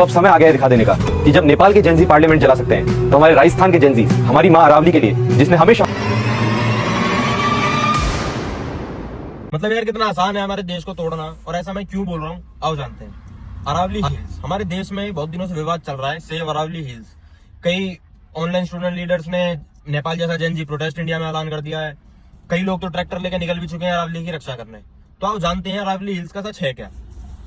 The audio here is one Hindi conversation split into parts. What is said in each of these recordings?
तो अब समय आ गया है दिखा देने का कि जब नेपाल के जेंजी पार्लियामेंट चला सकते हैं तो हमारे राजस्थान के जेंजी हमारी मां अरावली के लिए, जिसने हमेशा मतलब यार कितना आसान है हमारे देश को तोड़ना। और ऐसा मैं क्यों बोल रहा हूँ आओ जानते हैं। अरावली हिल्स हमारे देश में बहुत दिनों से विवाद चल रहा है। Save Aravalli hills. कई ऑनलाइन स्टूडेंट लीडर्स ने नेपाल जैसा जेनजी प्रोटेस्ट इंडिया में ऐलान कर दिया है। कई लोग तो ट्रैक्टर लेकर निकल भी चुके हैं अरावली की रक्षा करने। तो आप जानते हैं अरावली हिल्स का सच है क्या।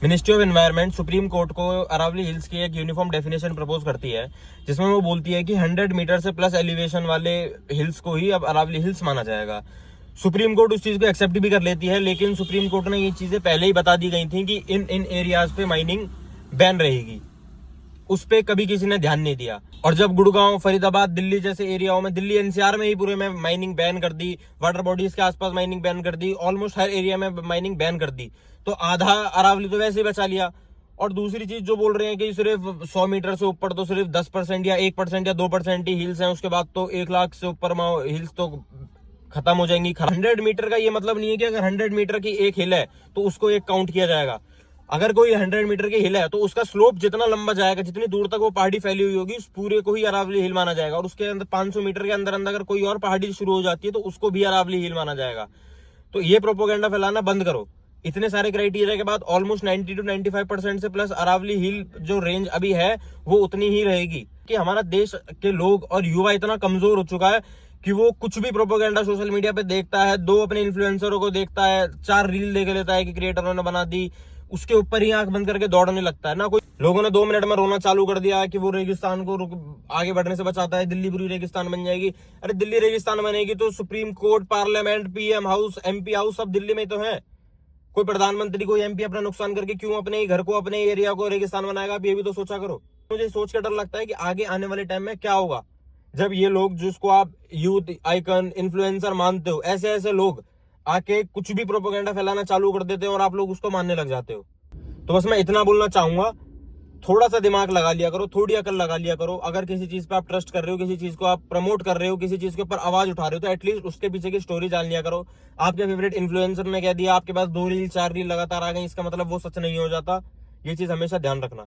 Ministry of environment supreme court को अरावली हिल्स की एक यूनिफॉर्म डेफिनेशन प्रपोज करती है, जिसमें वो बोलती है कि 100 मीटर से प्लस एलिवेशन वाले हिल्स को ही अब अरावली हिल्स माना जाएगा। सुप्रीम कोर्ट उस चीज को एक्सेप्ट भी कर लेती है, लेकिन सुप्रीम कोर्ट ने ये चीजें पहले ही बता दी गई थी कि इन एरियाज पे माइनिंग बैन रहेगी। उस पे कभी किसी ने ध्यान नहीं दिया। और जब गुड़गांव, फरीदाबाद, दिल्ली जैसे एरियाओं में, दिल्ली एनसीआर में ही पूरे में माइनिंग बैन कर दी, वाटर बॉडीज के आसपास माइनिंग बैन कर दी, ऑलमोस्ट हर एरिया में माइनिंग बैन कर दी, तो आधा अरावली तो वैसे ही बचा लिया। और दूसरी चीज जो बोल रहे हैं कि सिर्फ 100 मीटर से ऊपर तो सिर्फ 10% या 1% या 2% ही हिल्स हैं, उसके बाद तो 1 लाख से ऊपर हिल्स तो खत्म हो जाएंगी। 100 मीटर का ये मतलब नहीं है कि अगर 100 मीटर की एक हिल है तो उसको एक काउंट किया जाएगा। अगर कोई 100 मीटर की हिल है तो उसका स्लोप जितना लंबा जाएगा, जितनी दूर तक वो पहाड़ी फैली हुई होगी, उस पूरे को ही अरावली हिल माना जाएगा। और उसके अंदर 500 मीटर के अंदर अंदर अगर कोई और पहाड़ी शुरू हो जाती है तो उसको भी अरावली हिल माना जाएगा। तो ये प्रोपोगेंडा फैलाना बंद करो। इतने सारे क्राइटेरिया के बाद ऑलमोस्ट 90 to 95% से प्लस अरावली हिल जो रेंज अभी है वो उतनी ही रहेगी। कि हमारा देश के लोग और युवा इतना कमजोर हो चुका है कि वो कुछ भी प्रोपोगेंडा सोशल मीडिया पे देखता है, 2 अपने इन्फ्लुएंसरों को देखता है, 4 रील देख लेता है कि क्रिएटरों ने बना दी, उसके ऊपर ही आंख बंद करके दौड़ने लगता है ना। कोई लोगों ने 2 मिनट में रोना चालू कर दिया कि वो रेगिस्तान को आगे बढ़ने से बचाता है, दिल्ली पूरी रेगिस्तान बन जाएगी। अरे दिल्ली रेगिस्तान बनेगी तो supreme court, parliament, PM house, MP house सब दिल्ली में तो है। कोई प्रधानमंत्री, कोई एमपी अपना नुकसान करके क्यों अपने ही घर को, अपने एरिया को रेगिस्तान बनाएगा? ये भी तो सोचा करो। मुझे सोच कर डर लगता है कि आगे आने वाले टाइम में क्या होगा जब ये लोग, जिसको आप यूथ आइकन, इन्फ्लुएंसर मानते हो, ऐसे ऐसे लोग आके कुछ भी प्रोपेगेंडा फैलाना चालू कर देते हैं और आप लोग उसको मानने लग जाते हो। तो बस मैं इतना बोलना चाहूंगा, थोड़ा सा दिमाग लगा लिया करो, थोड़ी अकल लगा लिया करो। अगर किसी चीज पे आप ट्रस्ट कर रहे हो, किसी चीज को आप प्रमोट कर रहे हो, किसी चीज के ऊपर आवाज उठा रहे हो, तो एटलीस्ट उसके पीछे की स्टोरी जान लिया करो। आपके फेवरेट इन्फ्लुएंसर ने कह दिया, आपके पास 2 रील 4 रील लगातार आ गई, इसका मतलब वो सच नहीं हो जाता। ये चीज हमेशा ध्यान रखना।